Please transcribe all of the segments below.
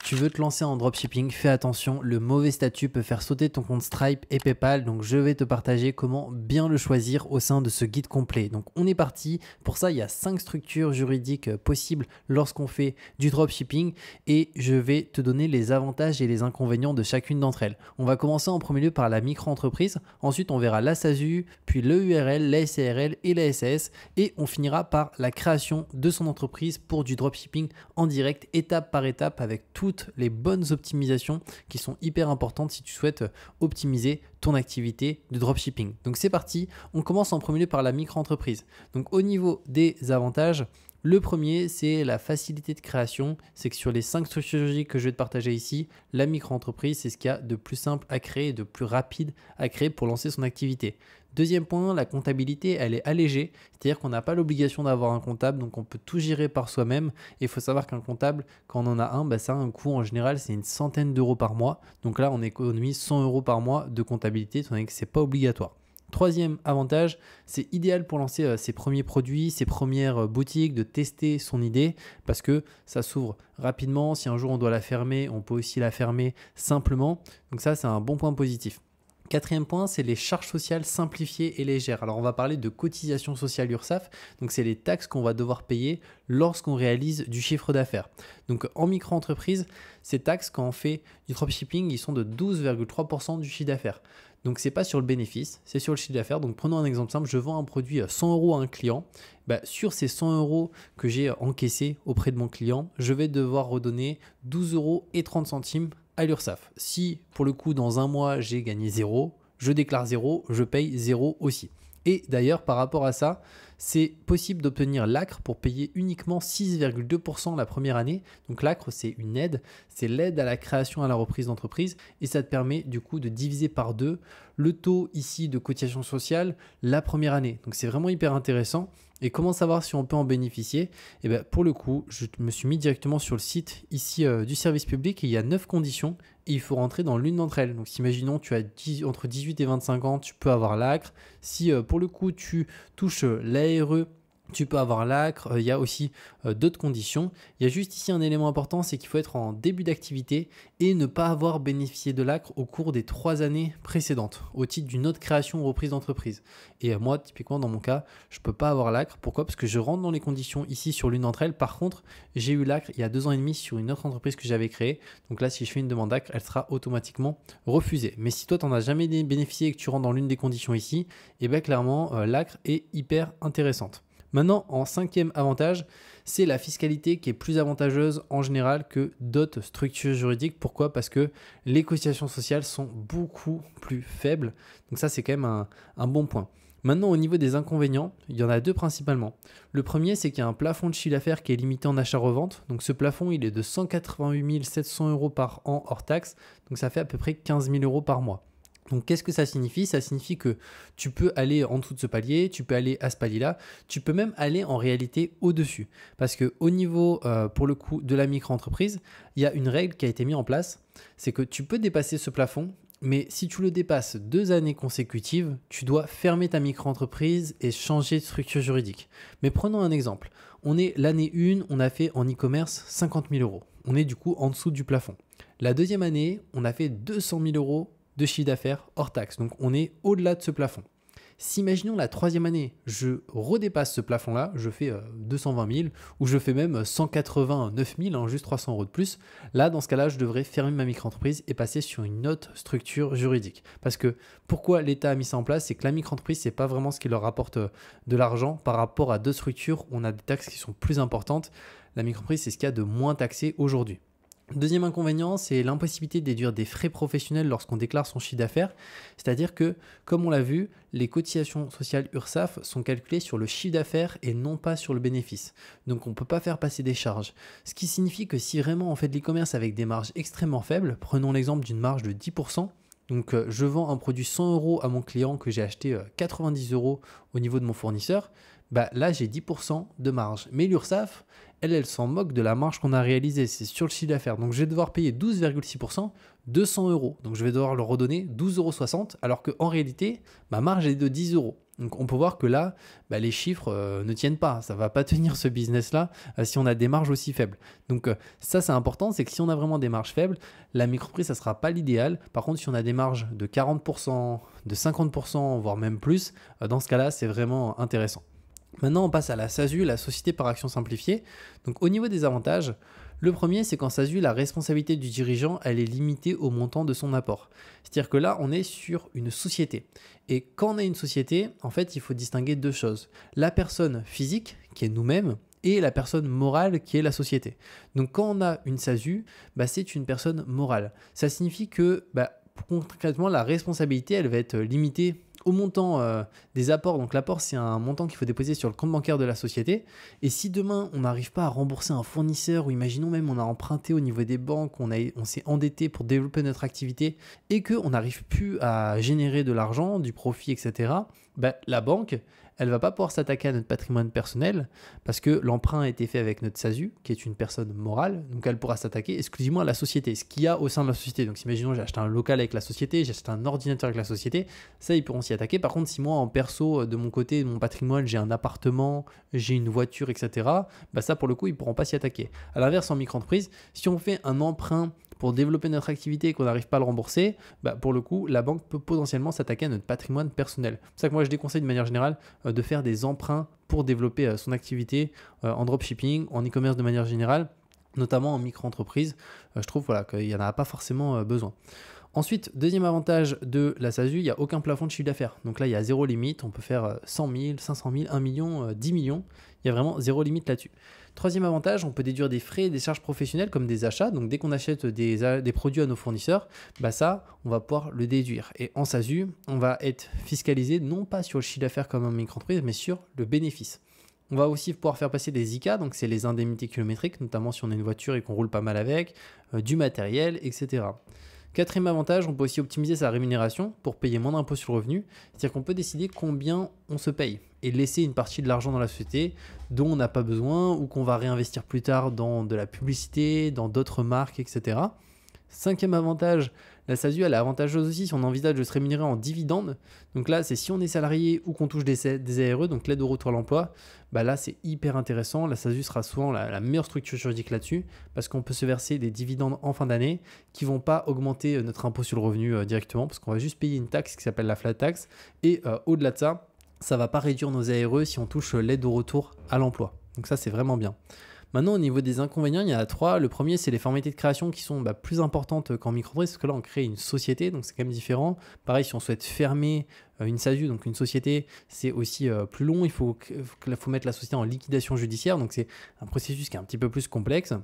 Tu veux te lancer en dropshipping, fais attention, le mauvais statut peut faire sauter ton compte Stripe et PayPal, donc je vais te partager comment bien le choisir au sein de ce guide complet. Donc on est parti, pour ça il y a 5 structures juridiques possibles lorsqu'on fait du dropshipping et je vais te donner les avantages et les inconvénients de chacune d'entre elles. On va commencer en premier lieu par la micro-entreprise, ensuite on verra la SASU, puis le URL, la SARL et la SAS et on finira par la création de son entreprise pour du dropshipping en direct, étape par étape avec toutes les bonnes optimisations qui sont hyper importantes si tu souhaites optimiser ton activité de dropshipping. Donc c'est parti, on commence en premier lieu par la micro-entreprise. Donc au niveau des avantages, le premier, c'est la facilité de création. C'est que sur les 5 structures juridiques que je vais te partager ici, la micro-entreprise, c'est ce qu'il y a de plus simple à créer et de plus rapide à créer pour lancer son activité. Deuxième point, la comptabilité, elle est allégée, c'est-à-dire qu'on n'a pas l'obligation d'avoir un comptable, donc on peut tout gérer par soi-même. Et il faut savoir qu'un comptable, quand on en a un, ça a un coût en général, c'est une centaine d'euros par mois. Donc là, on économise 100 euros par mois de comptabilité, étant donné que ce n'est pas obligatoire. Troisième avantage, c'est idéal pour lancer ses premiers produits, ses premières boutiques, de tester son idée parce que ça s'ouvre rapidement. Si un jour on doit la fermer, on peut aussi la fermer simplement. Donc ça, c'est un bon point positif. Quatrième point, c'est les charges sociales simplifiées et légères. Alors, on va parler de cotisation sociale URSSAF. Donc, c'est les taxes qu'on va devoir payer lorsqu'on réalise du chiffre d'affaires. Donc, en micro-entreprise, ces taxes, quand on fait du dropshipping, ils sont de 12,3% du chiffre d'affaires. Donc, ce n'est pas sur le bénéfice, c'est sur le chiffre d'affaires. Donc, prenons un exemple simple. Je vends un produit à 100 euros à un client. Sur ces 100 euros que j'ai encaissés auprès de mon client, je vais devoir redonner 12,30 euros à l'URSSAF. Si pour le coup dans un mois j'ai gagné 0, je déclare 0, je paye 0 aussi. Et d'ailleurs par rapport à ça, c'est possible d'obtenir l'ACRE pour payer uniquement 6,2% la première année. Donc l'ACRE, c'est une aide, c'est l'aide à la création à la reprise d'entreprise et ça te permet du coup de diviser par 2 le taux ici de cotisation sociale la première année. Donc c'est vraiment hyper intéressant. Et comment savoir si on peut en bénéficier? Pour le coup, je me suis mis directement sur le site ici du service public et il y a 9 conditions et il faut rentrer dans l'une d'entre elles. Donc, si imaginons tu as entre 18 et 25 ans, tu peux avoir l'ACRE. Si pour le coup, tu touches l'ARE, tu peux avoir l'ACRE. Il y a aussi d'autres conditions. Il y a juste ici un élément important, c'est qu'il faut être en début d'activité et ne pas avoir bénéficié de l'ACRE au cours des 3 années précédentes au titre d'une autre création ou reprise d'entreprise. Et moi, typiquement, dans mon cas, je ne peux pas avoir l'ACRE. Pourquoi? Parce que je rentre dans les conditions ici sur l'une d'entre elles. Par contre, j'ai eu l'ACRE il y a 2 ans et demi sur une autre entreprise que j'avais créée. Donc là, si je fais une demande d'ACRE, elle sera automatiquement refusée. Mais si toi, tu n'en as jamais bénéficié et que tu rentres dans l'une des conditions ici, clairement, l'ACRE est hyper intéressante. Maintenant, en 5e avantage, c'est la fiscalité qui est plus avantageuse en général que d'autres structures juridiques. Pourquoi? Parce que les cotisations sociales sont beaucoup plus faibles. Donc ça, c'est quand même un bon point. Maintenant, au niveau des inconvénients, il y en a 2 principalement. Le premier, c'est qu'il y a un plafond de chiffre d'affaires qui est limité en achat-revente. Donc ce plafond, il est de 188 700 euros par an hors taxe. Donc ça fait à peu près 15 000 euros par mois. Donc, qu'est-ce que ça signifie? Ça signifie que tu peux aller en dessous de ce palier, tu peux aller à ce palier-là, tu peux même aller en réalité au-dessus. Parce qu'au niveau, pour le coup, de la micro-entreprise, il y a une règle qui a été mise en place, c'est que tu peux dépasser ce plafond, mais si tu le dépasses 2 années consécutives, tu dois fermer ta micro-entreprise et changer de structure juridique. Mais prenons un exemple. On est l'année 1, on a fait en e-commerce 50 000 euros. On est du coup en dessous du plafond. La deuxième année, on a fait 200 000 euros de chiffre d'affaires hors taxe. Donc, on est au-delà de ce plafond. Si, imaginons la 3e année, je redépasse ce plafond-là, je fais 220 000 ou je fais même 189 000, juste 300 euros de plus. Là, dans ce cas-là, je devrais fermer ma micro-entreprise et passer sur une autre structure juridique. Parce que pourquoi l'État a mis ça en place? C'est que la micro-entreprise, ce n'est pas vraiment ce qui leur rapporte de l'argent par rapport à d'autres structures où on a des taxes qui sont plus importantes. La micro-entreprise, c'est ce qu'il y a de moins taxé aujourd'hui. Deuxième inconvénient, c'est l'impossibilité de déduire des frais professionnels lorsqu'on déclare son chiffre d'affaires. C'est-à-dire que, comme on l'a vu, les cotisations sociales URSSAF sont calculées sur le chiffre d'affaires et non pas sur le bénéfice. Donc on ne peut pas faire passer des charges. Ce qui signifie que si vraiment on fait de l'e-commerce avec des marges extrêmement faibles, prenons l'exemple d'une marge de 10%, donc je vends un produit 100 euros à mon client que j'ai acheté 90 euros au niveau de mon fournisseur, bah là j'ai 10% de marge. Mais l'URSSAF, elle s'en moque de la marge qu'on a réalisée, c'est sur le chiffre d'affaires. Donc je vais devoir payer 12,6%, 200 euros. Donc je vais devoir leur redonner 12,60 euros, alors qu'en réalité, ma marge est de 10 euros. Donc on peut voir que là, bah, les chiffres ne tiennent pas. Ça ne va pas tenir ce business-là si on a des marges aussi faibles. Donc ça c'est important, c'est que si on a vraiment des marges faibles, la micro-entreprise, ça ne sera pas l'idéal. Par contre, si on a des marges de 40%, de 50%, voire même plus, dans ce cas-là, c'est vraiment intéressant. Maintenant, on passe à la SASU, la société par action simplifiée. Donc au niveau des avantages, le premier, c'est qu'en SASU, la responsabilité du dirigeant, elle est limitée au montant de son apport. C'est-à-dire que là, on est sur une société. Et quand on a une société, en fait, il faut distinguer deux choses. La personne physique, qui est nous-mêmes, et la personne morale, qui est la société. Donc quand on a une SASU, bah, c'est une personne morale. Ça signifie que concrètement, la responsabilité, elle va être limitée au montant des apports. Donc l'apport, c'est un montant qu'il faut déposer sur le compte bancaire de la société. Et si demain, on n'arrive pas à rembourser un fournisseur, ou imaginons même on a emprunté au niveau des banques, on s'est endetté pour développer notre activité et qu'on n'arrive plus à générer de l'argent, du profit, etc., bah, la banque, elle ne va pas pouvoir s'attaquer à notre patrimoine personnel parce que l'emprunt a été fait avec notre SASU, qui est une personne morale. Donc elle pourra s'attaquer exclusivement à la société, ce qu'il y a au sein de la société. Donc imaginons j'ai acheté un local avec la société, j'ai acheté un ordinateur avec la société, ça ils pourront s'y attaquer. Par contre, si moi en perso, de mon côté, de mon patrimoine, j'ai un appartement, j'ai une voiture, etc., bah ça pour le coup, ils ne pourront pas s'y attaquer. À l'inverse, en micro-entreprise, si on fait un emprunt pour développer notre activité et qu'on n'arrive pas à le rembourser, bah pour le coup, la banque peut potentiellement s'attaquer à notre patrimoine personnel. C'est pour ça que moi, je déconseille de manière générale de faire des emprunts pour développer son activité en dropshipping, en e-commerce de manière générale, notamment en micro-entreprise. Je trouve qu'il n'y en a pas forcément besoin. Ensuite, deuxième avantage de la SASU, il n'y a aucun plafond de chiffre d'affaires. Donc là, il y a zéro limite. On peut faire 100 000, 500 000, 1 million, 10 millions. Il y a vraiment zéro limite là-dessus. Troisième avantage, on peut déduire des frais et des charges professionnelles comme des achats. Donc dès qu'on achète des produits à nos fournisseurs, bah ça, on va pouvoir le déduire. Et en SASU, on va être fiscalisé non pas sur le chiffre d'affaires comme en micro-entreprise, mais sur le bénéfice. On va aussi pouvoir faire passer des ICA, donc c'est les indemnités kilométriques, notamment si on a une voiture et qu'on roule pas mal avec, du matériel, etc. Quatrième avantage, on peut aussi optimiser sa rémunération pour payer moins d'impôts sur le revenu. C'est-à-dire qu'on peut décider combien on se paye et laisser une partie de l'argent dans la société dont on n'a pas besoin ou qu'on va réinvestir plus tard dans de la publicité, dans d'autres marques, etc. Cinquième avantage, la SASU elle est avantageuse aussi si on envisage de se rémunérer en dividendes. Donc là, c'est si on est salarié ou qu'on touche des ARE, donc l'aide au retour à l'emploi, bah là c'est hyper intéressant. La SASU sera souvent la meilleure structure juridique là-dessus parce qu'on peut se verser des dividendes en fin d'année qui ne vont pas augmenter notre impôt sur le revenu directement parce qu'on va juste payer une taxe qui s'appelle la flat tax. Et au-delà de ça, ça ne va pas réduire nos ARE si on touche l'aide au retour à l'emploi. Donc ça, c'est vraiment bien. Maintenant, au niveau des inconvénients, il y en a trois. Le premier, c'est les formalités de création qui sont plus importantes qu'en micro-entreprise, parce que là, on crée une société, donc c'est quand même différent. Pareil, si on souhaite fermer une SASU, donc une société, c'est aussi plus long. Il faut mettre la société en liquidation judiciaire, donc c'est un processus qui est un petit peu plus complexe.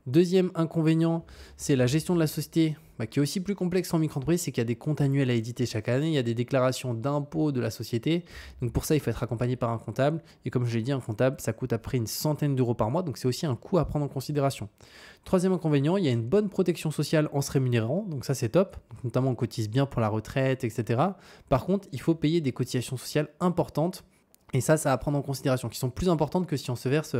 Deuxième inconvénient, c'est la gestion de la société qui est aussi plus complexe en micro-entreprise, c'est qu'il y a des comptes annuels à éditer chaque année, il y a des déclarations d'impôts de la société. Donc pour ça, il faut être accompagné par un comptable. Et comme je l'ai dit, un comptable, ça coûte à peu près une centaine d'euros par mois. Donc c'est aussi un coût à prendre en considération. Troisième inconvénient, il y a une bonne protection sociale en se rémunérant. Donc ça, c'est top. Donc, notamment, on cotise bien pour la retraite, etc. Par contre, il faut payer des cotisations sociales importantes. Et ça à prendre en considération, qui sont plus importantes que si on se verse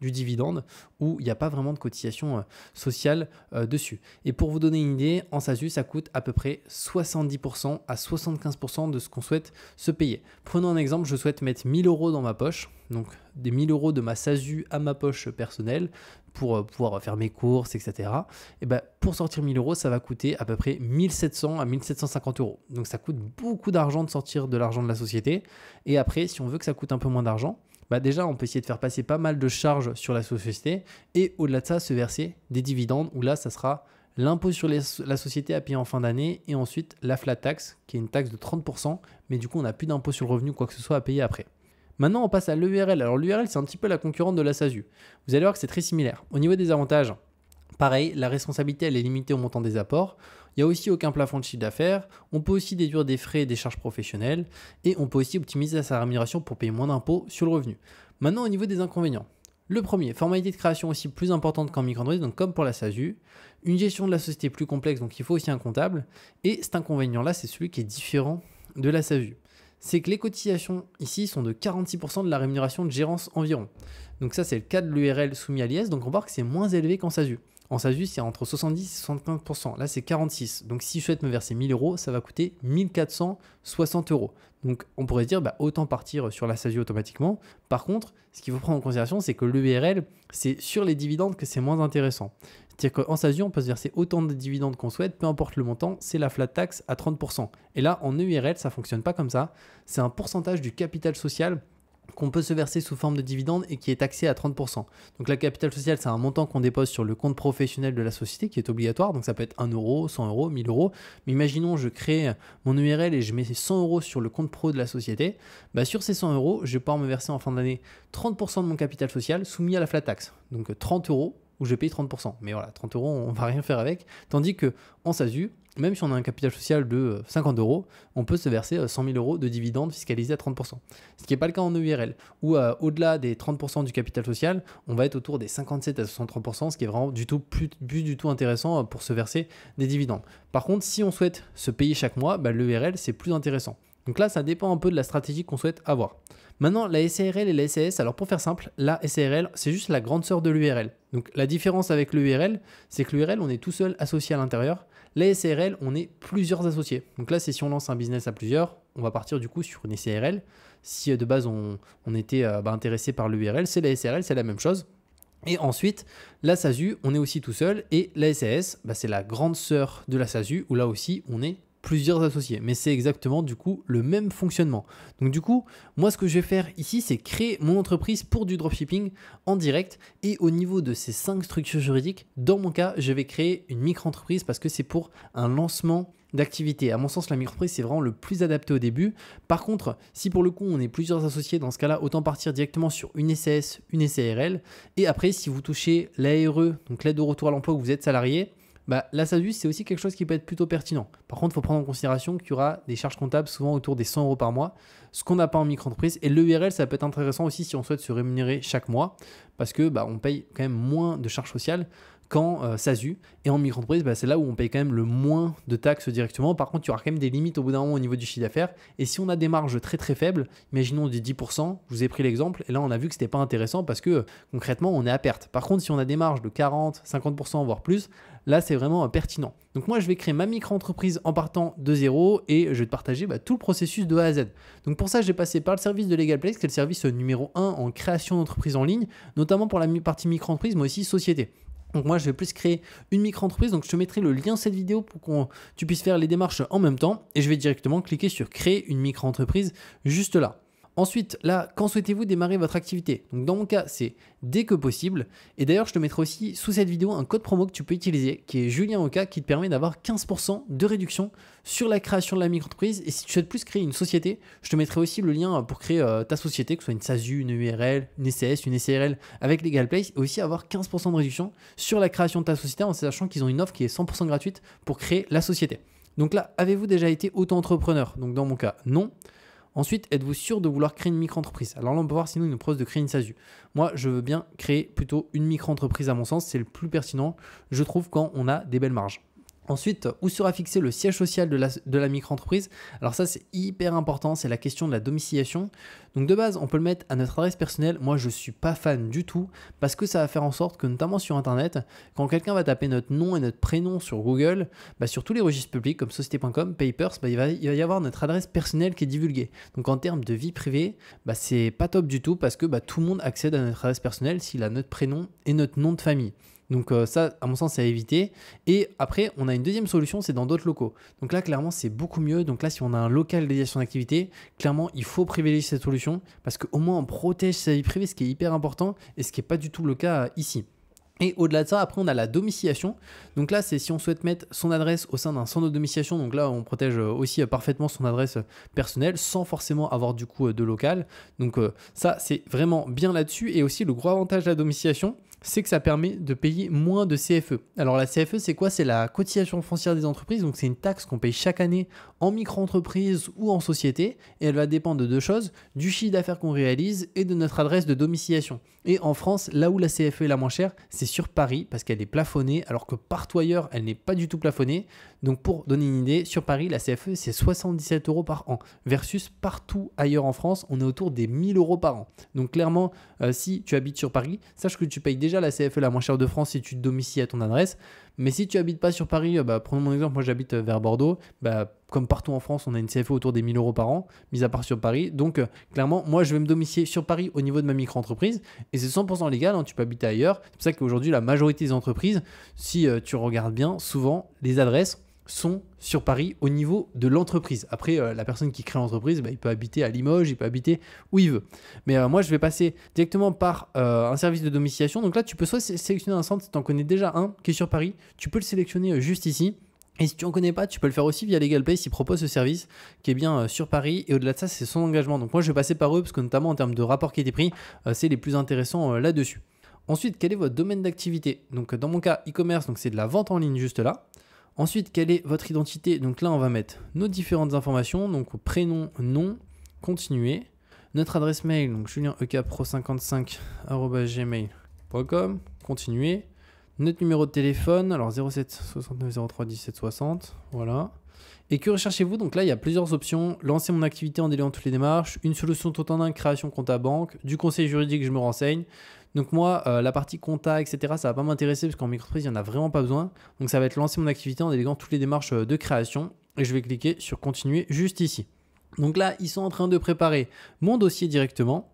du dividende où il n'y a pas vraiment de cotisation sociale dessus. Et pour vous donner une idée, en SASU, ça coûte à peu près 70% à 75% de ce qu'on souhaite se payer. Prenons un exemple, je souhaite mettre 1000 euros dans ma poche, donc des 1000 euros de ma SASU à ma poche personnelle pour pouvoir faire mes courses, etc. Et pour sortir 1000 euros, ça va coûter à peu près 1700 à 1750 euros. Donc ça coûte beaucoup d'argent de sortir de l'argent de la société. Et après, si on veut que ça coûte un peu moins d'argent, déjà, on peut essayer de faire passer pas mal de charges sur la société et au-delà de ça, se verser des dividendes où là, ça sera l'impôt sur la société à payer en fin d'année et ensuite la flat tax qui est une taxe de 30%, mais du coup, on n'a plus d'impôt sur le revenu ou quoi que ce soit à payer après. Maintenant, on passe à l'EURL. Alors, l'EURL, c'est un petit peu la concurrente de la SASU. Vous allez voir que c'est très similaire. Au niveau des avantages, pareil, la responsabilité, elle est limitée au montant des apports. Il n'y a aussi aucun plafond de chiffre d'affaires. On peut aussi déduire des frais et des charges professionnelles. Et on peut aussi optimiser sa rémunération pour payer moins d'impôts sur le revenu. Maintenant, au niveau des inconvénients. Le premier, formalité de création aussi plus importante qu'en micro-entreprise, donc comme pour la SASU. Une gestion de la société plus complexe, donc il faut aussi un comptable. Et cet inconvénient-là, c'est celui qui est différent de la SASU. c'est que les cotisations ici sont de 46% de la rémunération de gérance environ. Donc ça, c'est le cas de l'URL soumis à l'IS, donc on voit que c'est moins élevé qu'en SASU. En SASU, c'est entre 70 et 75%. Là, c'est 46. Donc, si je souhaite me verser 1000 euros, ça va coûter 1460 euros. Donc, on pourrait se dire, autant partir sur la SASU automatiquement. Par contre, ce qu'il faut prendre en considération, c'est que l'URL, c'est sur les dividendes que c'est moins intéressant. C'est-à-dire qu'en SASU, on peut se verser autant de dividendes qu'on souhaite, peu importe le montant, c'est la flat tax à 30%. Et là, en EURL, ça ne fonctionne pas comme ça. C'est un pourcentage du capital social qu'on peut se verser sous forme de dividende et qui est taxé à 30%. Donc la capital sociale, c'est un montant qu'on dépose sur le compte professionnel de la société qui est obligatoire. Donc ça peut être 1 euro, 100 euros, 1000 euros. Mais imaginons, je crée mon URL et je mets 100 euros sur le compte pro de la société. Sur ces 100 euros, je vais pouvoir me verser en fin d'année 30% de mon capital social soumis à la flat tax. Donc 30 euros où je paye 30%. Mais voilà, 30 euros, on va rien faire avec. Tandis que en SASU, même si on a un capital social de 50 euros, on peut se verser 100 000 euros de dividendes fiscalisés à 30%. Ce qui n'est pas le cas en EURL, où au-delà des 30% du capital social, on va être autour des 57 à 63%, ce qui est vraiment plus du tout intéressant pour se verser des dividendes. Par contre, si on souhaite se payer chaque mois, l'EURL, c'est plus intéressant. Donc là, ça dépend un peu de la stratégie qu'on souhaite avoir. Maintenant, la SARL et la SAS, alors pour faire simple, la SARL, c'est juste la grande sœur de l'URL. Donc la différence avec l'URL, c'est que l'URL, on est tout seul associé à l'intérieur. La SARL, on est plusieurs associés. Donc là, c'est si on lance un business à plusieurs, on va partir du coup sur une SARL. Si de base, on était intéressé par l'URL, c'est la SARL, c'est la même chose. Et ensuite, la SASU, on est aussi tout seul. Et la SAS, c'est la grande sœur de la SASU, où là aussi, on est plusieurs associés, mais c'est exactement du coup le même fonctionnement. Donc du coup, moi ce que je vais faire ici, c'est créer mon entreprise pour du dropshipping en direct, et au niveau de ces 5 structures juridiques, dans mon cas, je vais créer une micro-entreprise parce que c'est pour un lancement d'activité. À mon sens, la micro-entreprise, c'est vraiment le plus adapté au début. Par contre, si pour le coup, on est plusieurs associés, dans ce cas-là, autant partir directement sur une SAS, une SARL, et après, si vous touchez l'ARE, donc l'aide au retour à l'emploi où vous êtes salarié, la SASU, c'est aussi quelque chose qui peut être plutôt pertinent. Par contre, il faut prendre en considération qu'il y aura des charges comptables souvent autour des 100 euros par mois, ce qu'on n'a pas en micro-entreprise. Et l'EURL, ça peut être intéressant aussi si on souhaite se rémunérer chaque mois, parce que on paye quand même moins de charges sociales qu'en SASU. Et en micro-entreprise, c'est là où on paye quand même le moins de taxes directement. Par contre, il y aura quand même des limites au bout d'un moment au niveau du chiffre d'affaires. Et si on a des marges très très faibles, imaginons des 10%, je vous ai pris l'exemple, et là on a vu que c'était pas intéressant parce que concrètement on est à perte. Par contre, si on a des marges de 40, 50%, voire plus, là c'est vraiment pertinent. Donc moi je vais créer ma micro-entreprise en partant de zéro et je vais te partager tout le processus de A à Z. Donc pour ça, j'ai passé par le service de LegalPlex, qui est le service numéro 1 en création d'entreprise en ligne, notamment pour la partie micro-entreprise, mais aussi société. Donc moi, je vais plus créer une micro-entreprise. Donc je te mettrai le lien de cette vidéo pour que tu puisses faire les démarches en même temps. Et je vais directement cliquer sur créer une micro-entreprise juste là. Ensuite, là, quand souhaitez-vous démarrer votre activité? Donc dans mon cas, c'est dès que possible. Et d'ailleurs, je te mettrai aussi sous cette vidéo un code promo que tu peux utiliser, qui est Julien Oka, qui te permet d'avoir 15% de réduction sur la création de la micro-entreprise. Et si tu souhaites plus créer une société, je te mettrai aussi le lien pour créer ta société, que ce soit une SASU, une URL, une SAS, une SARL avec LegalPlex, et aussi avoir 15% de réduction sur la création de ta société en sachant qu'ils ont une offre qui est 100% gratuite pour créer la société. Donc là, avez-vous déjà été auto-entrepreneur? Donc dans mon cas, non. Ensuite, êtes-vous sûr de vouloir créer une micro-entreprise? Alors là, on peut voir sinon il nous propose de créer une SASU. Moi, je veux bien créer plutôt une micro-entreprise à mon sens. C'est le plus pertinent, je trouve, quand on a des belles marges. Ensuite, où sera fixé le siège social de la micro-entreprise? Alors ça, c'est hyper important, c'est la question de la domiciliation. Donc de base, on peut le mettre à notre adresse personnelle. Moi, je ne suis pas fan du tout parce que ça va faire en sorte que, notamment sur Internet, quand quelqu'un va taper notre nom et notre prénom sur Google, sur tous les registres publics comme société.com, Papers, il va y avoir notre adresse personnelle qui est divulguée. Donc en termes de vie privée, c'est pas top du tout parce que tout le monde accède à notre adresse personnelle s'il a notre prénom et notre nom de famille. Donc ça, à mon sens, c'est à éviter. Et après, on a une deuxième solution, c'est dans d'autres locaux. Donc là, clairement, c'est beaucoup mieux. Donc là, si on a un local dédié à son activité, clairement, il faut privilégier cette solution parce qu'au moins, on protège sa vie privée, ce qui est hyper important et ce qui n'est pas du tout le cas ici. Et au-delà de ça, après, on a la domiciliation. Donc là, c'est si on souhaite mettre son adresse au sein d'un centre de domiciliation. Donc là, on protège aussi parfaitement son adresse personnelle sans forcément avoir du coup de local. Donc ça, c'est vraiment bien là-dessus. Et aussi, le gros avantage de la domiciliation, c'est que ça permet de payer moins de CFE. Alors la CFE, c'est quoi? C'est la cotisation foncière des entreprises. Donc c'est une taxe qu'on paye chaque année en micro-entreprise ou en société. Et elle va dépendre de deux choses, du chiffre d'affaires qu'on réalise et de notre adresse de domiciliation. Et en France, là où la CFE est la moins chère, c'est sur Paris parce qu'elle est plafonnée, alors que partout ailleurs, elle n'est pas du tout plafonnée. Donc pour donner une idée, sur Paris, la CFE, c'est 77 € par an versus partout ailleurs en France, on est autour des 1000 € par an. Donc clairement, si tu habites sur Paris, sache que tu payes déjà la CFE la moins chère de France si tu te domicilies à ton adresse. Mais si tu habites pas sur Paris, prenons mon exemple, moi j'habite vers Bordeaux, comme partout en France, on a une CFE autour des 1000 € par an, mis à part sur Paris. Donc clairement, moi je vais me domicilier sur Paris au niveau de ma micro-entreprise et c'est 100% légal, hein, tu peux habiter ailleurs. C'est pour ça qu'aujourd'hui, la majorité des entreprises, si tu regardes bien, souvent les adresses sont sur Paris au niveau de l'entreprise. Après, la personne qui crée l'entreprise, il peut habiter à Limoges, il peut habiter où il veut. Mais moi, je vais passer directement par un service de domiciliation. Donc là, tu peux soit sélectionner un centre, si tu en connais déjà un qui est sur Paris, tu peux le sélectionner juste ici. Et si tu n'en connais pas, tu peux le faire aussi via LegalPay s'ils proposent ce service qui est bien sur Paris. Et au-delà de ça, c'est son engagement. Donc moi, je vais passer par eux parce que notamment en termes de rapport qualité-prix, c'est les plus intéressants là-dessus. Ensuite, quel est votre domaine d'activité? Donc dans mon cas, e-commerce, donc c'est de la vente en ligne juste là. Ensuite, quelle est votre identité? Donc là, on va mettre nos différentes informations, donc prénom, nom, continuer, notre adresse mail, donc julienek55@gmail.com, continuer, notre numéro de téléphone, alors 07 69 03 17 60, voilà. Et que recherchez-vous? Donc là, il y a plusieurs options. Lancer mon activité en déléguant toutes les démarches, une solution tout en un, création compte à banque, du conseil juridique, je me renseigne. Donc moi, la partie compta, etc., ça va pas m'intéresser parce qu'en micro-entreprise, il n'y en a vraiment pas besoin. Donc ça va être lancer mon activité en déléguant toutes les démarches de création. Et je vais cliquer sur continuer juste ici. Donc là, ils sont en train de préparer mon dossier directement.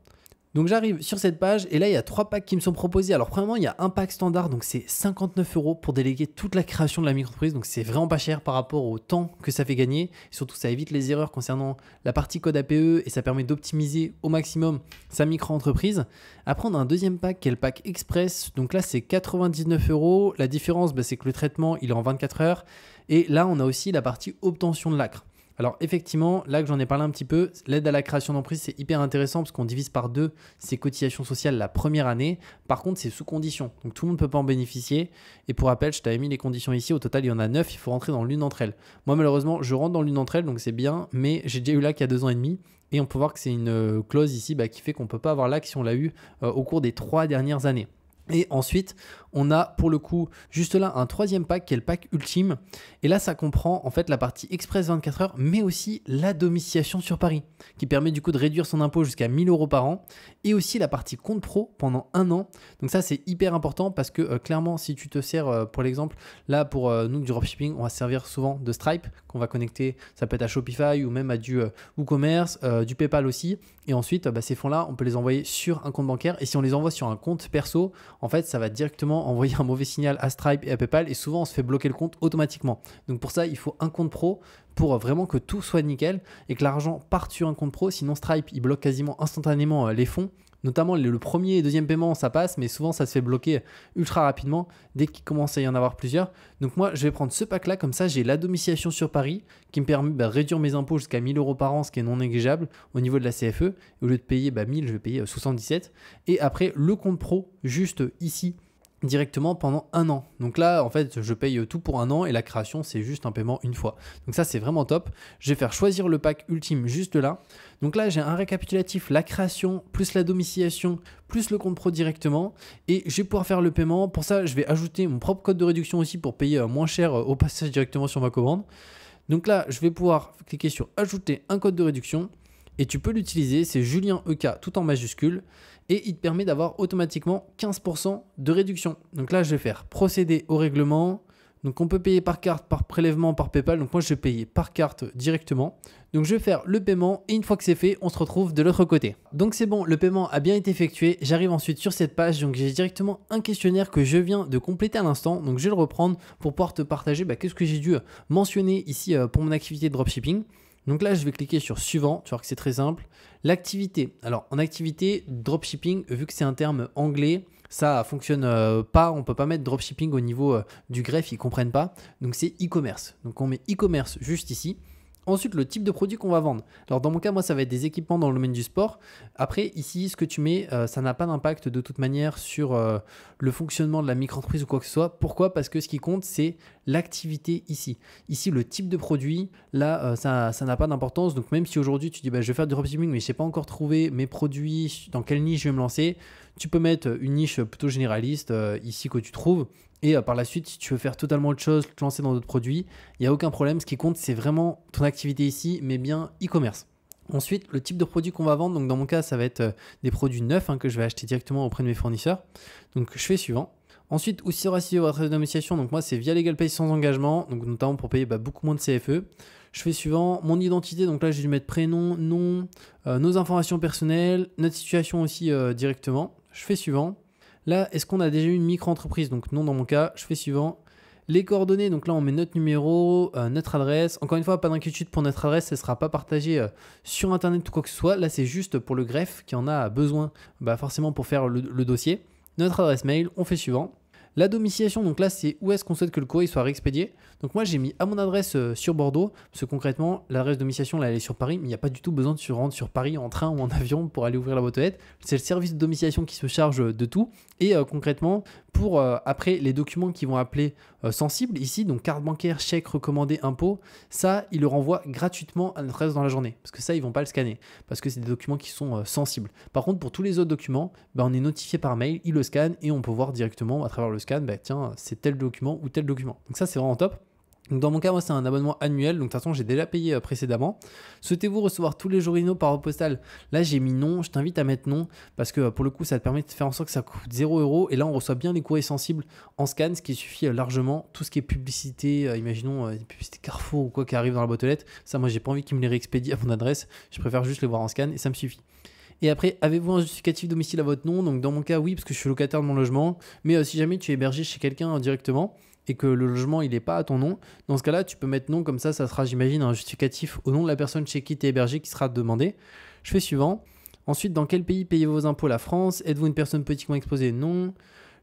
Donc j'arrive sur cette page et là il y a 3 packs qui me sont proposés. Alors premièrement il y a un pack standard, donc c'est 59 € pour déléguer toute la création de la micro-entreprise. Donc c'est vraiment pas cher par rapport au temps que ça fait gagner. Et surtout ça évite les erreurs concernant la partie code APE et ça permet d'optimiser au maximum sa micro-entreprise. Après on a un deuxième pack qui est le pack Express. Donc là c'est 99 €. La différence c'est que le traitement il est en 24 heures. Et là on a aussi la partie obtention de l'ACRE. Alors effectivement, là que j'en ai parlé un petit peu, l'aide à la création d'entreprise, c'est hyper intéressant parce qu'on divise par 2 ses cotisations sociales la première année. Par contre, c'est sous condition. Donc tout le monde ne peut pas en bénéficier. Et pour rappel, je t'avais mis les conditions ici. Au total, il y en a 9. Il faut rentrer dans l'une d'entre elles. Moi, malheureusement, je rentre dans l'une d'entre elles, donc c'est bien. Mais j'ai déjà eu l'AC il y a 2 ans et demi. Et on peut voir que c'est une clause ici qui fait qu'on ne peut pas avoir l'AC si on l'a eu au cours des 3 dernières années. Et ensuite, on a pour le coup juste là un troisième pack qui est le pack ultime. Et là, ça comprend en fait la partie express 24 heures, mais aussi la domiciliation sur Paris, qui permet du coup de réduire son impôt jusqu'à 1000 € par an. Et aussi la partie compte pro pendant 1 an. Donc ça, c'est hyper important parce que clairement, si tu te sers pour l'exemple, là pour nous du dropshipping, on va se servir souvent de Stripe qu'on va connecter. Ça peut être à Shopify ou même à du WooCommerce, du PayPal aussi. Et ensuite, ces fonds-là, on peut les envoyer sur un compte bancaire. Et si on les envoie sur un compte perso, en fait, ça va directement envoyer un mauvais signal à Stripe et à PayPal et souvent on se fait bloquer le compte automatiquement. Donc pour ça, il faut un compte pro pour vraiment que tout soit nickel et que l'argent parte sur un compte pro. Sinon, Stripe, il bloque quasiment instantanément les fonds. Notamment le premier et deuxième paiement, ça passe, mais souvent ça se fait bloquer ultra rapidement dès qu'il commence à y en avoir plusieurs. Donc moi, je vais prendre ce pack-là, comme ça j'ai la domiciliation sur Paris qui me permet de réduire mes impôts jusqu'à 1000 € par an, ce qui est non négligeable au niveau de la CFE. Et au lieu de payer 1000, je vais payer 77. Et après, le compte pro, juste ici, directement pendant 1 an. Donc là, en fait, je paye tout pour 1 an et la création, c'est juste un paiement une fois. Donc ça, c'est vraiment top. Je vais faire choisir le pack ultime juste là. Donc là, j'ai un récapitulatif, la création, plus la domiciliation, plus le compte pro directement. Et je vais pouvoir faire le paiement. Pour ça, je vais ajouter mon propre code de réduction aussi pour payer moins cher au passage directement sur ma commande. Donc là, je vais pouvoir cliquer sur ajouter un code de réduction. Et tu peux l'utiliser, c'est Julien EK tout en majuscule. Et il te permet d'avoir automatiquement 15% de réduction. Donc là, je vais faire procéder au règlement. Donc on peut payer par carte, par prélèvement, par PayPal. Donc moi, je vais payer par carte directement. Donc je vais faire le paiement et une fois que c'est fait, on se retrouve de l'autre côté. Donc c'est bon, le paiement a bien été effectué. J'arrive ensuite sur cette page. Donc j'ai directement un questionnaire que je viens de compléter à l'instant. Donc je vais le reprendre pour pouvoir te partager qu'est-ce que j'ai dû mentionner ici pour mon activité de dropshipping. Donc là, je vais cliquer sur suivant, tu vois que c'est très simple. L'activité. Alors, en activité, dropshipping, vu que c'est un terme anglais, ça fonctionne pas. On ne peut pas mettre dropshipping au niveau du greffe, ils ne comprennent pas. Donc, c'est e-commerce. Donc, on met e-commerce juste ici. Ensuite, le type de produit qu'on va vendre. Alors, dans mon cas, moi, ça va être des équipements dans le domaine du sport. Après, ici, ce que tu mets, ça n'a pas d'impact de toute manière sur le fonctionnement de la micro-entreprise ou quoi que ce soit. Pourquoi? Parce que ce qui compte, c'est l'activité ici. Ici, le type de produit, là, ça n'a pas d'importance. Donc, même si aujourd'hui, tu dis, bah, je vais faire du dropshipping, mais je n'ai pas encore trouvé mes produits, dans quelle niche je vais me lancer, tu peux mettre une niche plutôt généraliste ici que tu trouves. Et par la suite, si tu veux faire totalement autre chose, te lancer dans d'autres produits, il n'y a aucun problème. Ce qui compte, c'est vraiment ton activité ici, mais bien e-commerce. Ensuite, le type de produit qu'on va vendre, donc dans mon cas, ça va être des produits neufs que je vais acheter directement auprès de mes fournisseurs. Donc, je fais suivant. Ensuite, où sera située votre adresse de domiciliation? Donc, moi, c'est via LegalPay sans engagement, donc notamment pour payer beaucoup moins de CFE. Je fais suivant. Mon identité, donc là, j'ai dû mettre prénom, nom, nos informations personnelles, notre situation aussi directement. Je fais suivant. Là, est-ce qu'on a déjà eu une micro-entreprise? Donc non dans mon cas, je fais suivant. Les coordonnées, donc là on met notre numéro, notre adresse. Encore une fois, pas d'inquiétude pour notre adresse, elle ne sera pas partagée sur internet ou quoi que ce soit. Là c'est juste pour le greffe qui en a besoin forcément pour faire le dossier. Notre adresse mail, on fait suivant. La domiciliation, donc là c'est où est-ce qu'on souhaite que le courrier soit réexpédié. Donc moi j'ai mis à mon adresse sur Bordeaux, parce que concrètement l'adresse domiciliation là elle est sur Paris, mais il n'y a pas du tout besoin de se rendre sur Paris en train ou en avion pour aller ouvrir la boîte aux lettres. C'est le service de domiciliation qui se charge de tout. Et concrètement, pour après les documents qui vont appeler sensibles ici, donc carte bancaire, chèque, recommandé, impôt, ça ils le renvoient gratuitement à notre adresse dans la journée, parce que ça ils vont pas le scanner, parce que c'est des documents qui sont sensibles. Par contre pour tous les autres documents, on est notifié par mail, ils le scannent et on peut voir directement à travers le scan, tiens c'est tel document ou tel document. Donc ça c'est vraiment top. Donc dans mon cas, moi, c'est un abonnement annuel. Donc de toute façon, j'ai déjà payé précédemment. Souhaitez-vous recevoir tous les journaux par voie postale? Là, j'ai mis non. Je t'invite à mettre non parce que pour le coup, ça te permet de faire en sorte que ça coûte 0 €. Et là, on reçoit bien les courriers sensibles en scan, ce qui suffit largement. Tout ce qui est publicité, imaginons des publicités Carrefour ou quoi qui arrive dans la boîte aux lettres. Ça, moi, j'ai pas envie qu'ils me les réexpédient à mon adresse. Je préfère juste les voir en scan et ça me suffit. Et après, avez-vous un justificatif domicile à votre nom? Donc dans mon cas, oui, parce que je suis locataire de mon logement. Mais si jamais tu es hébergé chez quelqu'un directement et que le logement il n'est pas à ton nom, dans ce cas-là, tu peux mettre non, comme ça sera, j'imagine, un justificatif au nom de la personne chez qui tu es hébergé qui sera demandé. Je fais suivant. Ensuite, dans quel pays payez vos impôts? La France. Êtes-vous une personne politiquement exposée? Non.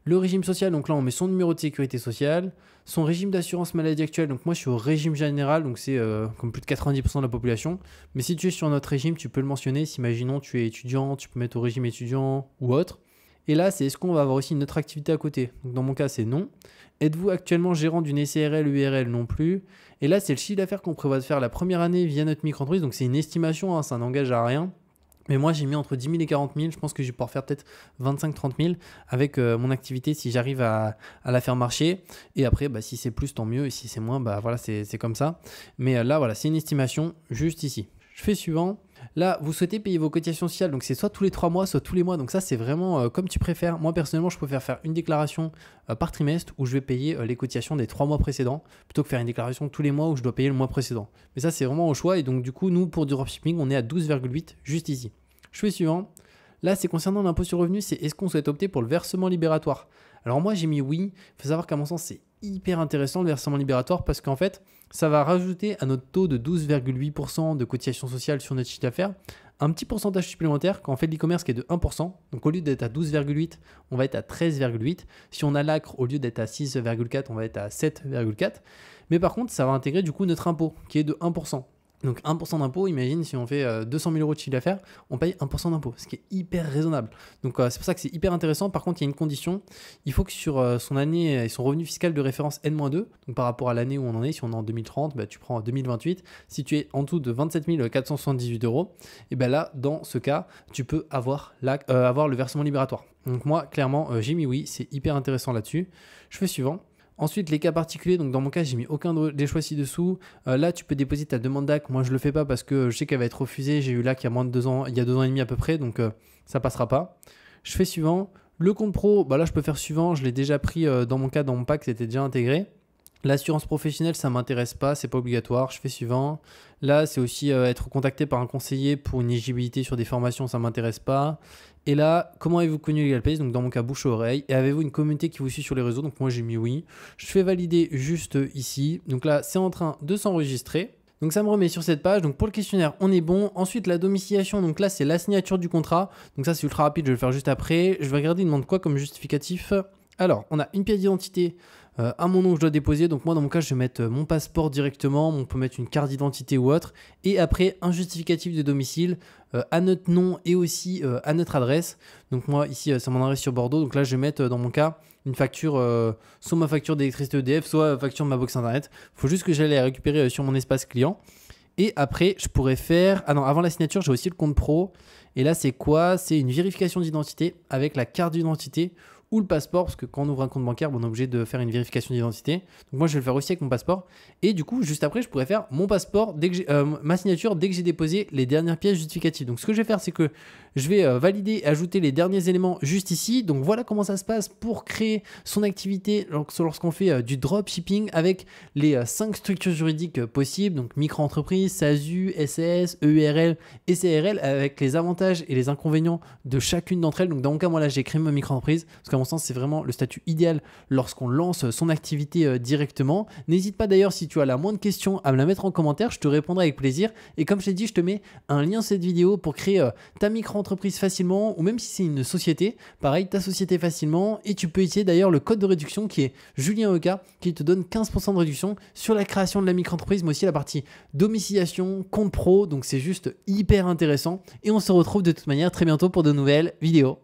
Le régime social, donc là on met son numéro de sécurité sociale, son régime d'assurance maladie actuel, donc moi je suis au régime général, donc c'est comme plus de 90% de la population, mais si tu es sur notre régime, tu peux le mentionner, si imaginons tu es étudiant, tu peux mettre au régime étudiant ou autre. Et là c'est est-ce qu'on va avoir aussi une autre activité à côté? Donc dans mon cas c'est non. Êtes-vous actuellement gérant d'une SARL, URL? Non plus. Et là c'est le chiffre d'affaires qu'on prévoit de faire la première année via notre micro-entreprise, donc c'est une estimation, ça n'engage à rien. Mais moi, j'ai mis entre 10 000 et 40 000. Je pense que je vais pouvoir faire peut-être 25-30 000 avec mon activité si j'arrive à la faire marcher. Et après, si c'est plus, tant mieux. Et si c'est moins, voilà, c'est comme ça. Mais là, voilà, c'est une estimation juste ici. Je fais suivant. Là, vous souhaitez payer vos cotisations sociales. Donc, c'est soit tous les 3 mois, soit tous les mois. Donc, ça, c'est vraiment comme tu préfères. Moi, personnellement, je préfère faire une déclaration par trimestre où je vais payer les cotisations des 3 mois précédents plutôt que faire une déclaration tous les mois où je dois payer le mois précédent. Mais ça, c'est vraiment au choix. Et donc, du coup, nous, pour du dropshipping, on est à 12,8 juste ici. Je fais suivant. Là, c'est concernant l'impôt sur le revenu, c'est est-ce qu'on souhaite opter pour le versement libératoire? Alors moi, j'ai mis oui. Il faut savoir qu'à mon sens, c'est hyper intéressant le versement libératoire parce qu'en fait, ça va rajouter à notre taux de 12,8% de cotisation sociale sur notre chiffre d'affaires un petit pourcentage supplémentaire quand on fait de l'e-commerce qui est de 1%. Donc au lieu d'être à 12,8, on va être à 13,8. Si on a l'acre, au lieu d'être à 6,4, on va être à 7,4. Mais par contre, ça va intégrer du coup notre impôt qui est de 1%. Donc 1% d'impôt, imagine si on fait 200 000 € de chiffre d'affaires, on paye 1% d'impôt, ce qui est hyper raisonnable. Donc c'est pour ça que c'est hyper intéressant. Par contre, il y a une condition, il faut que sur son année et son revenu fiscal de référence N-2, donc par rapport à l'année où on en est, si on est en 2030, tu prends 2028, si tu es en dessous de 27 478 €, et là, dans ce cas, tu peux avoir le versement libératoire. Donc moi, clairement, j'ai mis oui, c'est hyper intéressant là-dessus. Je fais suivant. Ensuite, les cas particuliers, donc dans mon cas, j'ai mis aucun des choix ci-dessous. Là, tu peux déposer ta demande d'AC. Moi, je ne le fais pas parce que je sais qu'elle va être refusée. J'ai eu l'AC il y a moins de 2 ans, il y a 2 ans et demi à peu près, donc ça ne passera pas. Je fais suivant. Le compte pro, là, je peux faire suivant. Je l'ai déjà pris dans mon cas, dans mon pack, c'était déjà intégré. L'assurance professionnelle, ça ne m'intéresse pas, c'est pas obligatoire. Je fais suivant. Là, c'est aussi être contacté par un conseiller pour une éligibilité sur des formations, ça ne m'intéresse pas. Et là, comment avez-vous connu LegalPay? Donc dans mon cas, bouche à oreille. Et avez-vous une communauté qui vous suit sur les réseaux? Donc moi, j'ai mis oui. Je fais valider juste ici. Donc là, c'est en train de s'enregistrer. Donc ça me remet sur cette page. Donc pour le questionnaire, on est bon. Ensuite, la domiciliation. Donc là, c'est la signature du contrat. Donc ça, c'est ultra rapide. Je vais le faire juste après. Je vais regarder, il demande quoi comme justificatif? Alors, on a une pièce d'identité à mon nom que je dois déposer. Donc moi dans mon cas je vais mettre mon passeport directement, on peut mettre une carte d'identité ou autre, et après un justificatif de domicile à notre nom et aussi à notre adresse. Donc moi ici c'est mon adresse sur Bordeaux, donc là je vais mettre dans mon cas une facture, soit ma facture d'électricité EDF, soit facture de ma box internet. Il faut juste que j'aille la récupérer sur mon espace client. Et après, je pourrais faire... Ah non, avant la signature, j'ai aussi le compte pro. Et là, c'est quoi? C'est une vérification d'identité avec la carte d'identité ou le passeport. Parce que quand on ouvre un compte bancaire, on est obligé de faire une vérification d'identité. Donc moi, je vais le faire aussi avec mon passeport. Et du coup, juste après, je pourrais faire mon passeport, dès que ma signature, dès que j'ai déposé les dernières pièces justificatives. Donc ce que je vais faire, c'est que je vais valider et ajouter les derniers éléments juste ici. Donc voilà comment ça se passe pour créer son activité lorsqu'on fait du dropshipping avec les 5 structures juridiques possibles. Donc micro-entreprise, SASU, SAS, EURL et CRL, avec les avantages et les inconvénients de chacune d'entre elles. Donc dans mon cas, moi là, j'ai créé ma micro-entreprise parce qu'à mon sens, c'est vraiment le statut idéal lorsqu'on lance son activité directement. N'hésite pas d'ailleurs, si tu as la moindre question, à me la mettre en commentaire. Je te répondrai avec plaisir. Et comme je t'ai dit, je te mets un lien sur cette vidéo pour créer ta micro-entreprise facilement, ou même si c'est une société, pareil, ta société facilement. Et tu peux utiliser d'ailleurs le code de réduction qui est Julien Oka, qui te donne 15% de réduction sur la création de la micro-entreprise, mais aussi la partie domiciliation, compte pro. Donc c'est juste hyper intéressant. Et on se retrouve de toute manière très bientôt pour de nouvelles vidéos.